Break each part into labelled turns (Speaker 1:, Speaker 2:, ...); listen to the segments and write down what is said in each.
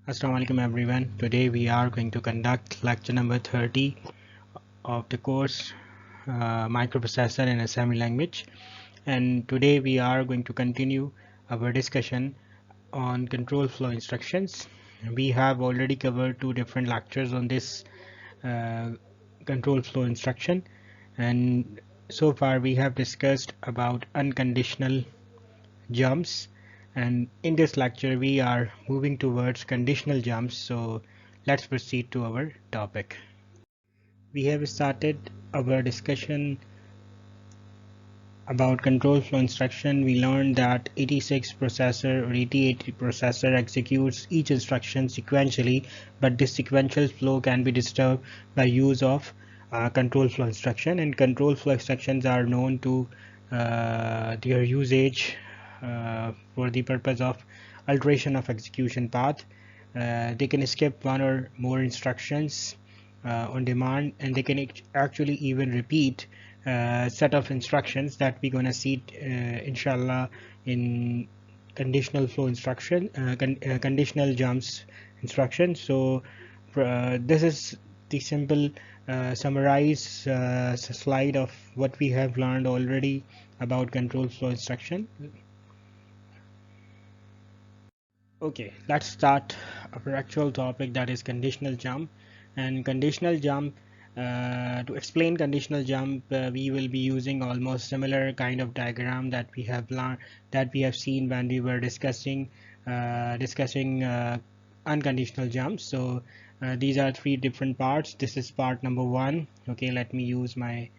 Speaker 1: Assalamu alaikum everyone. Today we are going to conduct lecture number 30 of the course Microprocessor and Assembly Language, and today we are going to continue our discussion on control flow instructions. We have already covered two different lectures on this uh, control flow instruction, and so far we have discussed about unconditional jumps, and in this lecture we are moving towards conditional jumps. So let's proceed to our topic. We have started our discussion about control flow instruction. We learned that 86 processor or 8080 processor executes each instruction sequentially, but this sequential flow can be disturbed by use of control flow instruction, and control flow instructions are known to their usage for the purpose of alteration of execution path. They can skip one or more instructions on demand, and they can actually even repeat set of instructions that we're gonna see inshallah in conditional flow instruction, conditional jumps instruction. So this is the simple summarize slide of what we have learned already about control flow instruction. Okay, let's start our actual topic, that is conditional jump. And conditional jump, to explain conditional jump, we will be using almost similar kind of diagram that we have learned, that we have seen when we were discussing unconditional jumps. So these are three different parts. This is part number one. Okay, let me use my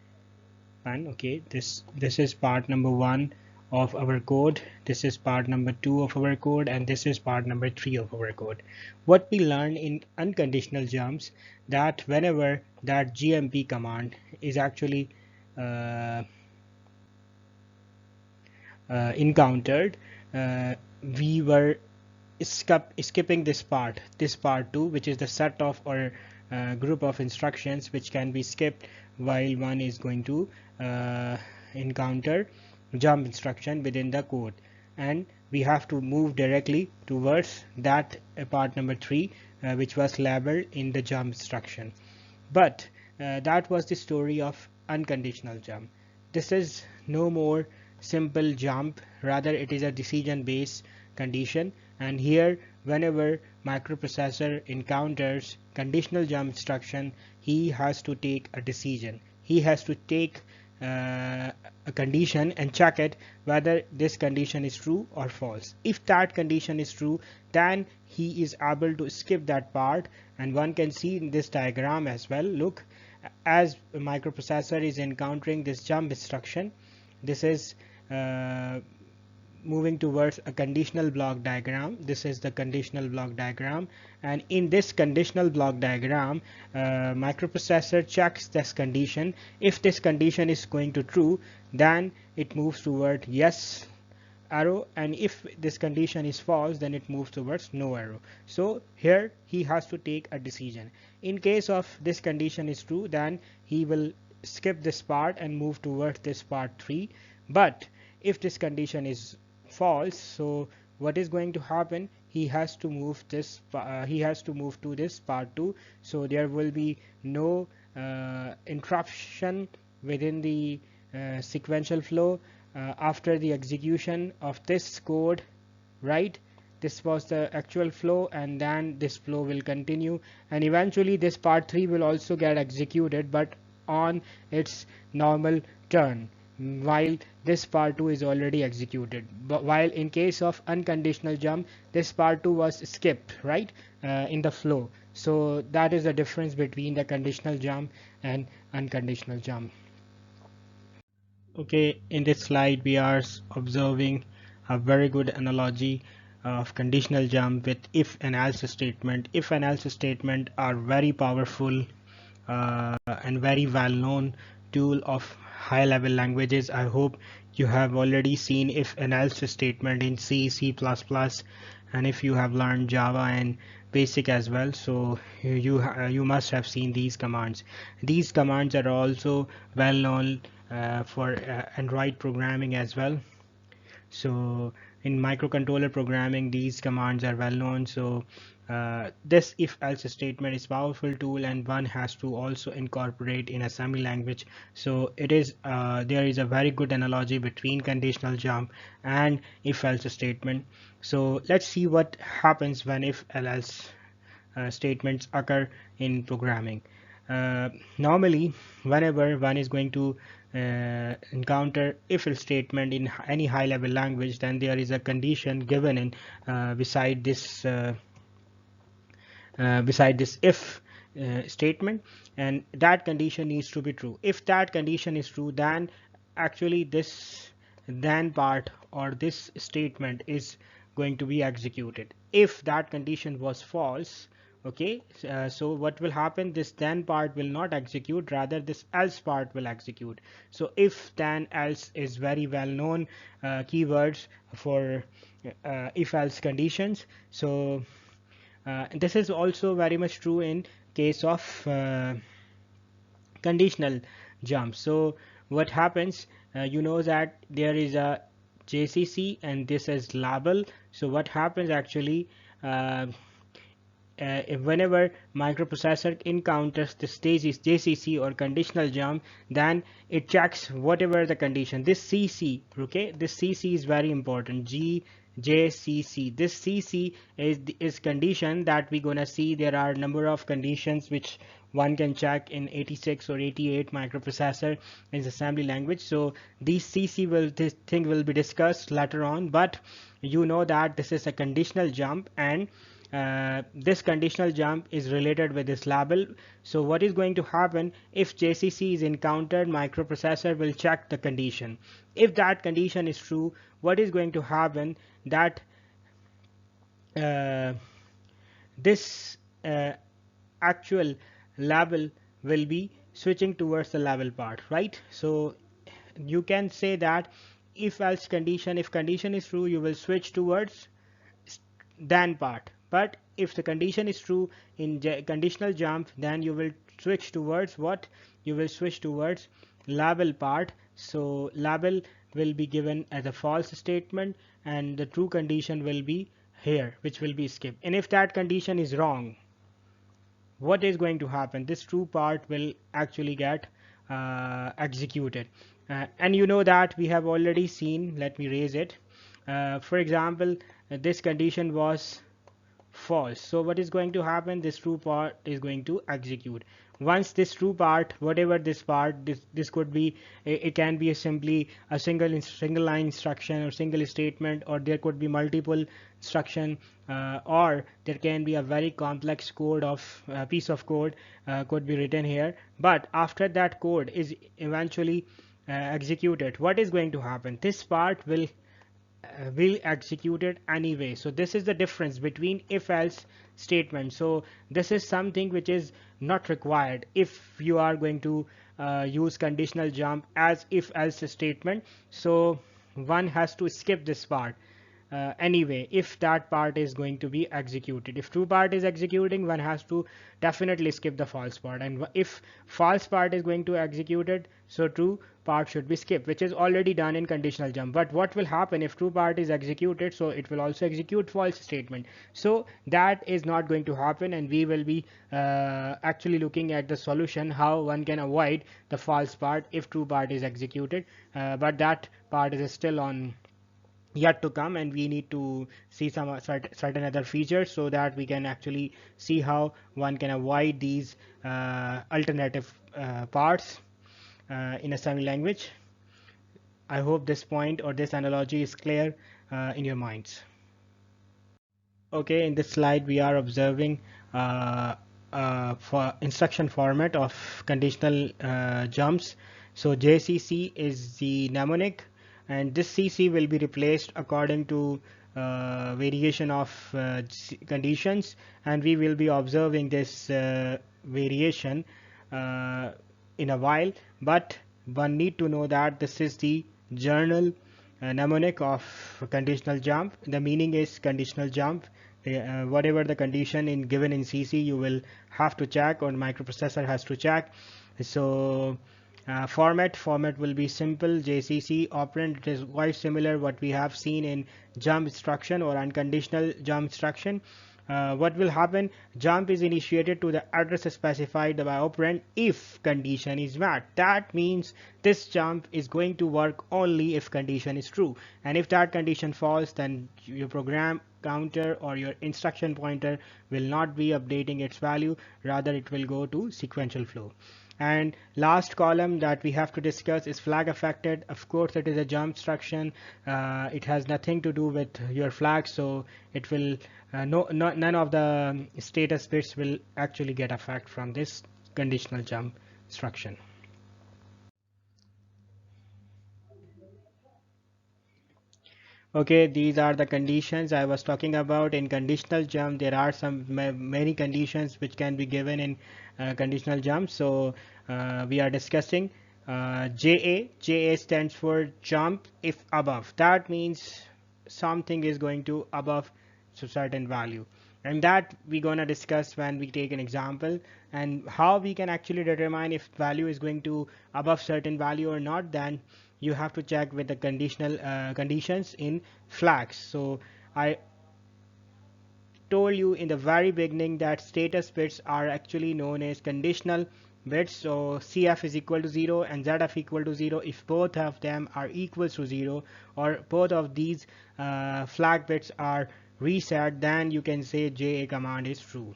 Speaker 1: pen. Okay, this is part number one of our code, this is part number 2 of our code, and this is part number 3 of our code. What we learned in unconditional jumps, that whenever that GMP command is actually encountered, we were skipping this part 2, which is the set of or group of instructions which can be skipped while one is going to encounter jump instruction within the code, and we have to move directly towards that part number 3, which was labeled in the jump instruction. But that was the story of unconditional jump. This is no more simple jump, rather it is a decision based condition, and here whenever microprocessor encounters conditional jump instruction, he has to take a decision. He has to take a condition and check it whether this condition is true or false. If that condition is true, then he is able to skip that part, and one can see in this diagram as well. Look, as a microprocessor is encountering this jump instruction, this is moving towards a conditional block diagram. This is the conditional block diagram, and in this conditional block diagram, microprocessor checks this condition. If this condition is going to true, then it moves toward yes arrow, and if this condition is false, then it moves towards no arrow. So here he has to take a decision. In case of this condition is true, then he will skip this part and move towards this part 3. But if this condition is false, so what is going to happen, he has to move this to this part 2, so there will be no interruption within the sequential flow after the execution of this code, right? This was the actual flow, and then this flow will continue, and eventually this part 3 will also get executed, but on its normal turn, while this part 2 is already executed. But while in case of unconditional jump, this part 2 was skipped, right, in the flow. So that is the difference between the conditional jump and unconditional jump. Okay, in this slide we are observing a very good analogy of conditional jump with if and else statement. If and else statement are very powerful and very well known tool of high level languages. I hope you have already seen if and else statement in C, C++, and if you have learned Java and basic as well, so you must have seen these commands. These commands are also well known for Android programming as well. So in microcontroller programming these commands are well known. So this if else statement is powerful tool, and one has to also incorporate in assembly language. So it is there is a very good analogy between conditional jump and if else statement. So let's see what happens when if else statements occur in programming. Normally whenever one is going to encounter if else statement in any high level language, then there is a condition given in beside this if statement, and that condition needs to be true. If that condition is true, then actually this then part or this statement is going to be executed. If that condition was false, okay, so what will happen, this then part will not execute, rather this else part will execute. So if then else is very well known keywords for if else conditions. So this is also very much true in case of conditional jump. So what happens, you know that there is a JCC and this is label. So what happens actually, if whenever microprocessor encounters the stages JCC or conditional jump, then it checks whatever the condition. This CC, okay, this CC is very important. JCC. This CC is condition that we're gonna see. There are number of conditions which one can check in 86 or 88 microprocessor in assembly language. So this thing will be discussed later on, but you know that this is a conditional jump, and this conditional jump is related with this label. So what is going to happen, if JCC is encountered, microprocessor will check the condition. If that condition is true, what is going to happen, that this actual label will be switching towards the label part, right? So you can say that if else condition, if condition is true, you will switch towards then part, but if the condition is true in conditional jump, then you will switch towards what, you will switch towards label part. So label will be given as a false statement, and the true condition will be here, which will be skipped. And if that condition is wrong, what is going to happen, this true part will actually get executed. And you know that we have already seen, let me raise it. For example, this condition was false, so what is going to happen, this true part is going to execute. Once this true part, whatever this part, this could be, it can be simply a single line instruction or single statement, or there could be multiple instruction, or there can be a very complex code of piece of code could be written here. But after that code is eventually executed, what is going to happen, this part will execute it anyway. So this is the difference between if else statement. So this is something which is not required if you are going to use conditional jump as if else statement. So one has to skip this part anyway if that part is going to be executed. If true part is executing, one has to definitely skip the false part, and if false part is going to execute it, so true part should be skipped, which is already done in conditional jump. But what will happen if true part is executed, so it will also execute false statement. So that is not going to happen, and we will be actually looking at the solution how one can avoid the false part if true part is executed, but that part is still on yet to come, and we need to see some certain other features so that we can actually see how one can avoid these alternative parts in assembly language. I hope this point or this analogy is clear in your minds. Okay, in this slide we are observing for instruction format of conditional jumps. So JCC is the mnemonic, and this CC will be replaced according to variation of conditions, and we will be observing this variation in a while. But one need to know that this is the journal mnemonic of conditional jump. The meaning is conditional jump. Whatever the condition in given in CC, you will have to check, or microprocessor has to check. So Format will be simple JCC operand. It is quite similar what we have seen in jump instruction or unconditional jump instruction. What will happen? Jump is initiated to the address specified by operand if condition is met. That means this jump is going to work only if condition is true, and if that condition false, then your program counter or your instruction pointer will not be updating its value, rather it will go to sequential flow. And last column that we have to discuss is flag affected. Of course, it is a jump instruction. It has nothing to do with your flag, so it will none of the status bits will actually get affect from this conditional jump instruction. Okay, these are the conditions I was talking about. In conditional jump, there are some many conditions which can be given in conditional jump. So we are discussing JA. JA stands for jump if above. That means something is going to above to certain value, and that we're gonna discuss when we take an example, and how we can actually determine if value is going to above certain value or not. Then you have to check with the conditional conditions in flags. So I told you in the very beginning that status bits are actually known as conditional bits. So CF is equal to 0 and ZF equal to 0 if both of them are equals to 0, or both of these flag bits are reset, then you can say JA command is true.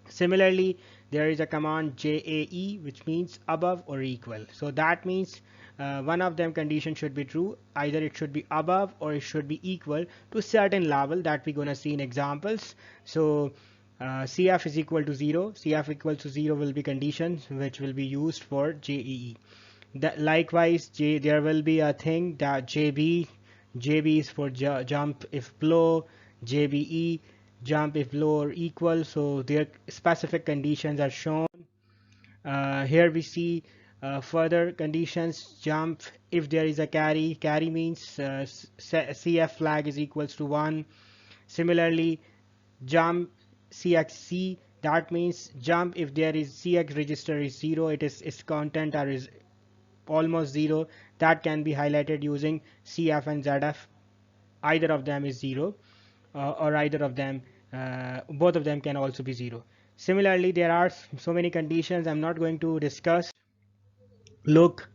Speaker 1: Similarly, there is a command JAE, which means above or equal. So that means one of them condition should be true. Either it should be above or it should be equal to certain level that we're gonna see in examples. So CF is equal to 0. CF equals to 0 will be conditions which will be used for JEE. Likewise, there will be a thing that JB is for jump if below, JBE jump if low or equal. So their specific conditions are shown. Here we see further conditions. Jump if there is a carry means CF flag is equals to 1. Similarly, jump CXC, that means jump if there is CX register is 0, its content are is almost 0. That can be highlighted using CF and ZF. Either of them is 0, or either of them, both of them can also be 0. Similarly, there are so many conditions I'm not going to discuss. Look,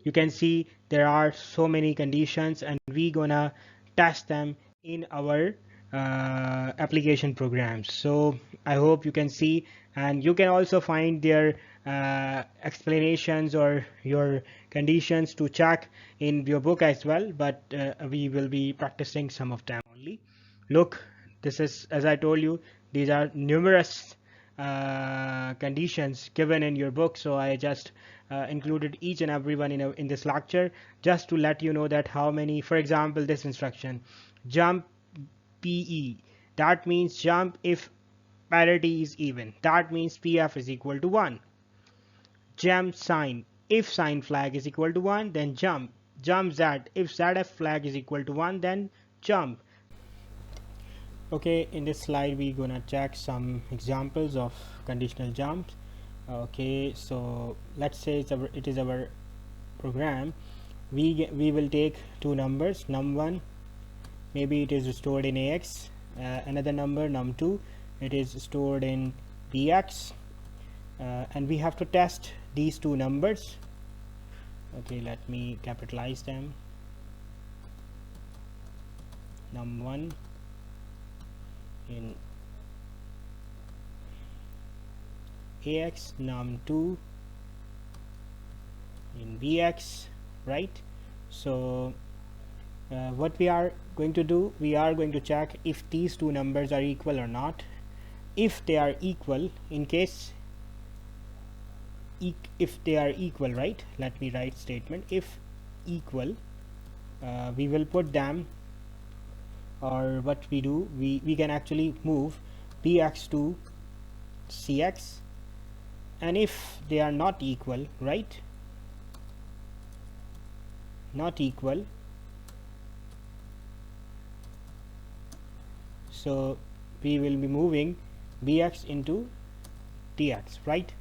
Speaker 1: you can see there are so many conditions, and we gonna test them in our application programs. So I hope you can see, and you can also find their explanations or your conditions to check in your book as well, but we will be practicing some of them only. Look, this is, as I told you, these are numerous conditions given in your book, so I just included each and every one in this lecture just to let you know that how many. For example, this instruction, jump PE, that means jump if parity is even, that means PF is equal to 1. Jump sign, if sign flag is equal to 1, then jump. Jump Z, if ZF flag is equal to 1, then jump. Okay, in this slide we're gonna check some examples of conditional jumps. Okay, so let's say it is our program. We will take two numbers, num1, maybe it is stored in AX, another number num2, it is stored in BX, and we have to test these two numbers. Okay, let me capitalize them. Num1 in AX, num2 in BX, right? So what we are going to do, we are going to check if these two numbers are equal or not. If they are equal, in case if they are equal, right, let me write statement if equal, we will put them, or what we do, we can actually move BX to CX, and if they are not equal, right, not equal, so we will be moving BX into TX, right?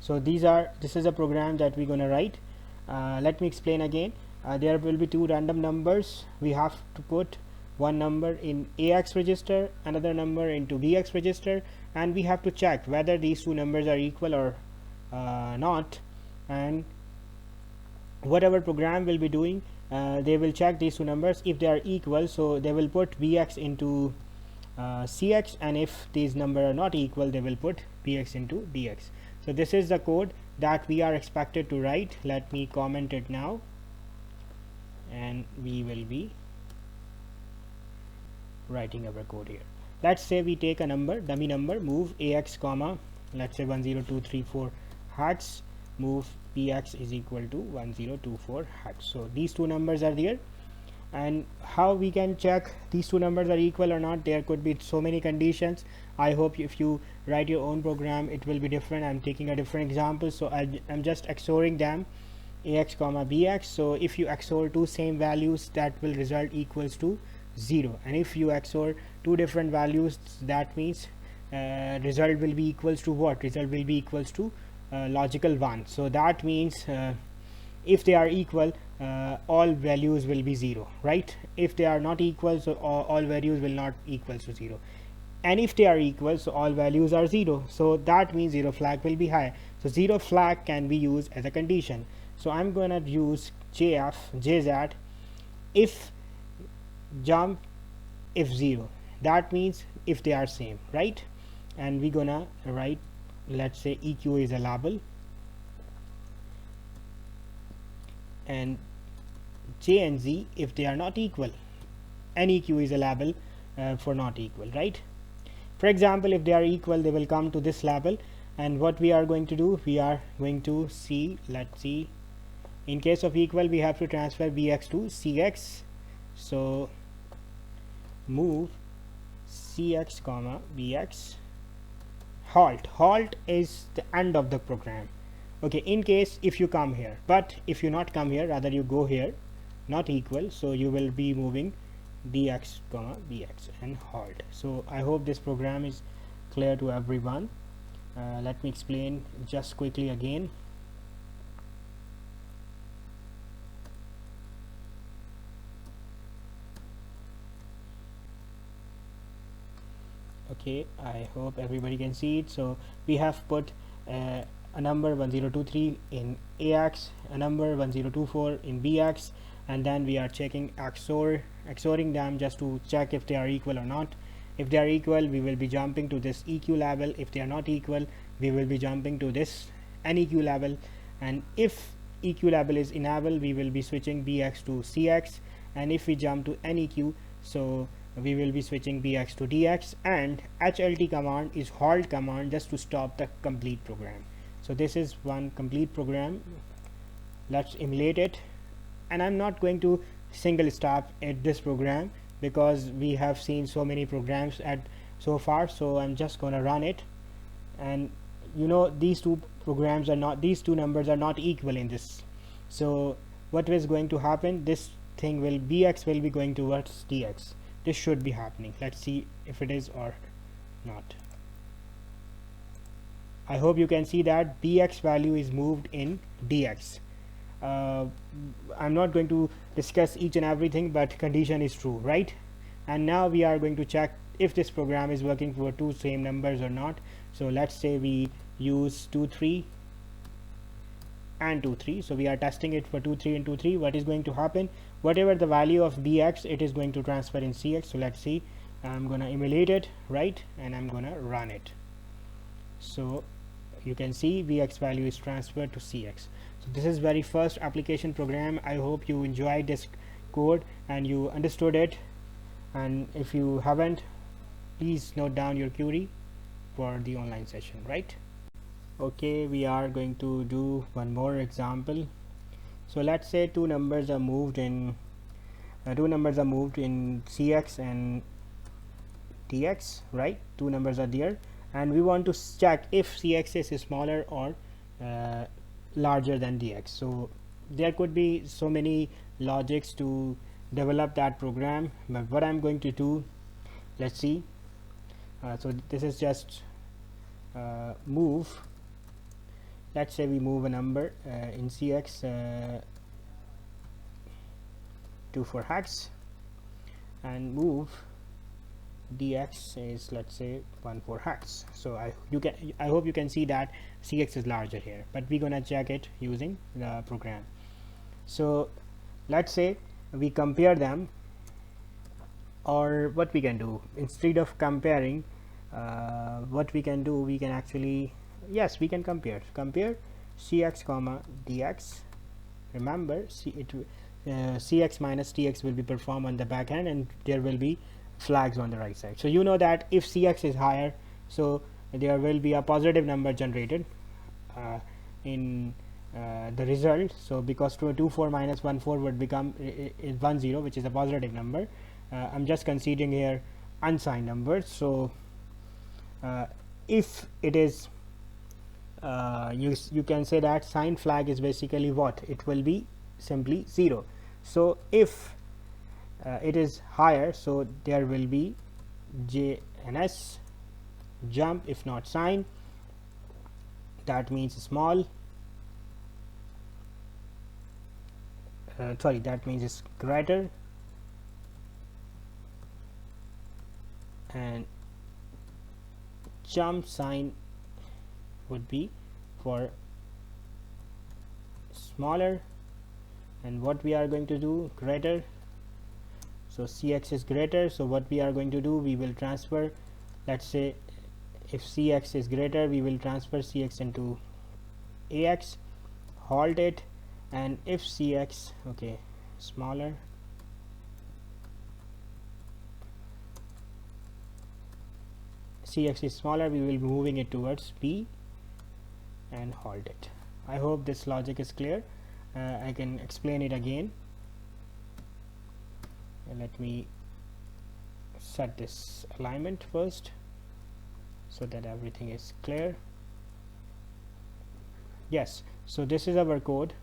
Speaker 1: So this is a program that we're gonna write. Let me explain again. There will be two random numbers. We have to put one number in AX register, another number into BX register, and we have to check whether these two numbers are equal or not. And whatever program will be doing, they will check these two numbers. If they are equal, so they will put BX into CX, and if these numbers are not equal, they will put BX into DX. So this is the code that we are expected to write. Let me comment it now, and we will be writing our code here. Let's say we take a number, dummy number, move AX comma, let's say 10234 hertz, move BX is equal to 1024 hertz. So these two numbers are there, and how we can check these two numbers are equal or not? There could be so many conditions. I hope if you write your own program, it will be different. I'm taking a different example, so I'm just XORing them, AX comma BX. So if you XOR two same values, that will result equals to 0, and if you XOR two different values, that means result will be equals to what? Result will be equals to logical 1. So that means if they are equal, all values will be 0, right? If they are not equal, so all values will not equal to 0, and if they are equal, so all values are 0. So that means 0 flag will be high. So 0 flag can be used as a condition. So I'm gonna use JZ if jump if 0. That means if they are same, right? And we're gonna write, let's say EQ is a label, and JNZ if they are not equal, and EQ is a label for not equal, right? For example, if they are equal, they will come to this label, and what we are going to do, we are going to see, let's see, in case of equal, we have to transfer BX to CX. So move CX comma BX, halt is the end of the program. Okay, in case if you come here, but if you not come here, rather you go here, not equal, so you will be moving DX comma BX and halt. So I hope this program is clear to everyone. Let me explain just quickly again. Okay, I hope everybody can see it. So we have put a number 1023 in AX, a number 1024 in BX, and then we are checking XORing them just to check if they are equal or not. If they are equal, we will be jumping to this EQ label. If they are not equal, we will be jumping to this NEQ label, and if EQ label is enabled, we will be switching BX to CX, and if we jump to NEQ, so we will be switching BX to DX, and HLT command is halt command just to stop the complete program. So this is one complete program. Let's emulate it, and I'm not going to single stop at this program because we have seen so many programs at so far. So I'm just gonna run it, and you know these two programs are not, these two numbers are not equal in this. So what is going to happen? This thing will, BX will be going towards DX. This should be happening. Let's see if it is or not. I hope you can see that BX value is moved in DX. I'm not going to discuss each and everything, but condition is true, right? And now we are going to check if this program is working for two same numbers or not. So let's say we use 23 and 23. So we are testing it for 23 and 23. What is going to happen? Whatever the value of BX, it is going to transfer in CX. So let's see. I'm gonna emulate it, right? And I'm gonna run it. So you can see BX value is transferred to CX. So this is very first application program. I hope you enjoyed this code and you understood it. And if you haven't, please note down your query for the online session, right? Okay, we are going to do one more example. So let's say two numbers are moved in CX and DX, right? Two numbers are there, and we want to check if CX is smaller or larger than DX. So there could be so many logics to develop that program, but what I'm going to do, let's see. So this is just move. let's say we move a number in CX to 4 hex and move DX is, let's say, 14 hex. So I hope you can see that CX is larger here, but we're gonna check it using the program. So let's say we compare them, or what we can do instead of comparing, what we can do, we can actually, yes, we can compare CX comma DX. Remember, CX minus TX will be performed on the back end, and there will be flags on the right side. So you know that if CX is higher, so there will be a positive number generated in the result. So because 24 minus 14 would become 10, which is a positive number. I'm just considering here unsigned numbers. So if it is you can say that signed flag is basically what it will be, simply 0. So if it is higher, so there will be JNS jump. If not signed, that means small, sorry, that means it's greater, and jump sign would be for smaller. And what we are going to do, greater. So CX is greater, so what we are going to do, we will transfer, let's say if CX is greater, we will transfer CX into AX, halt it, and if CX, okay, smaller, CX is smaller, we will be moving it towards B and halt it. I hope this logic is clear. I can explain it again. Let me set this alignment first so that everything is clear. Yes, so this is our code.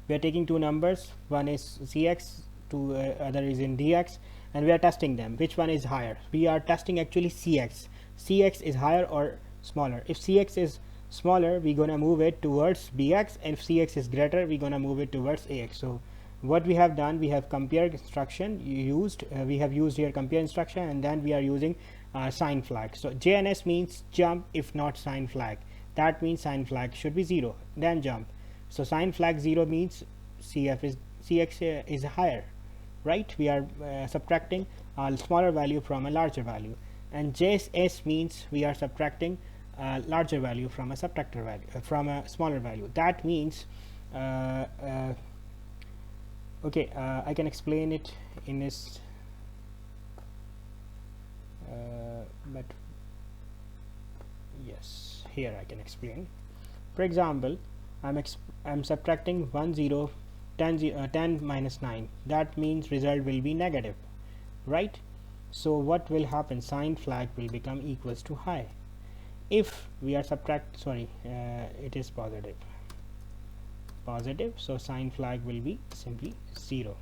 Speaker 1: We are taking two numbers, one is CX, other is in DX, and we are testing them. Which one is higher? We are testing actually CX. CX is higher or smaller. If CX is smaller, we're gonna move it towards BX, and if CX is greater, we're gonna move it towards AX. So what we have done, we have compare instruction we have used here compare instruction, and then we are using sign flag. So JNS means jump if not sign flag. That means sign flag should be 0, then jump. So sign flag 0 means CX is higher, right? We are subtracting a smaller value from a larger value. And JS means we are subtracting a larger value from a subtractor value, from a smaller value. That means okay, I can explain it in this, but yes, here I can explain. For example, I'm subtracting 10 minus 9. That means result will be negative, right? So what will happen? Sign flag will become equals to high. If we are it is positive, so sign flag will be simply 0.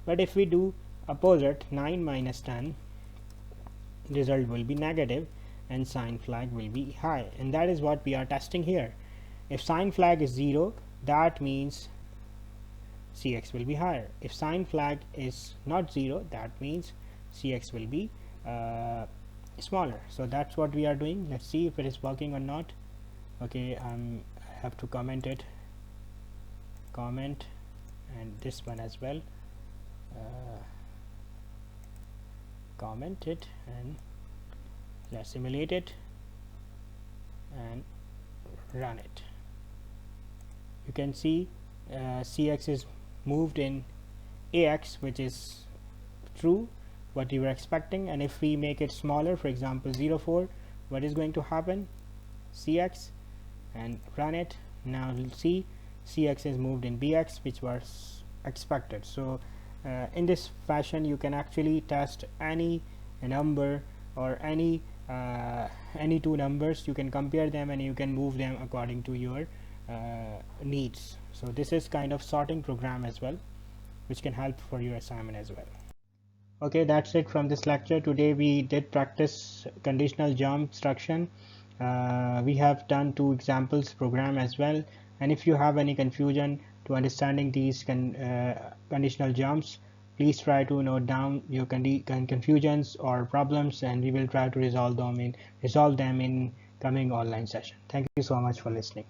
Speaker 1: But if we do opposite, 9 minus 10, result will be negative and sign flag will be high, and that is what we are testing here. If sign flag is 0, that means CX will be higher. If sign flag is not 0, that means CX will be smaller. So that's what we are doing. Let's see if it is working or not. Okay, I have to comment it, and this one as well, comment it, and let's simulate it and run it. You can see CX is moved in AX, which is true, what you were expecting. And if we make it smaller, for example 04, what is going to happen? CX, and run it. Now you'll see CX is moved in BX, which was expected. So in this fashion you can actually test any number or any two numbers. You can compare them and you can move them according to your needs. So this is kind of sorting program as well, which can help for your assignment as well. Okay, that's it from this lecture. Today we did practice conditional jump instruction We have done 2 examples program as well, and if you have any confusion to understanding these conditional jumps, please try to note down your confusions or problems, and we will try to resolve them in coming online session. Thank you so much for listening.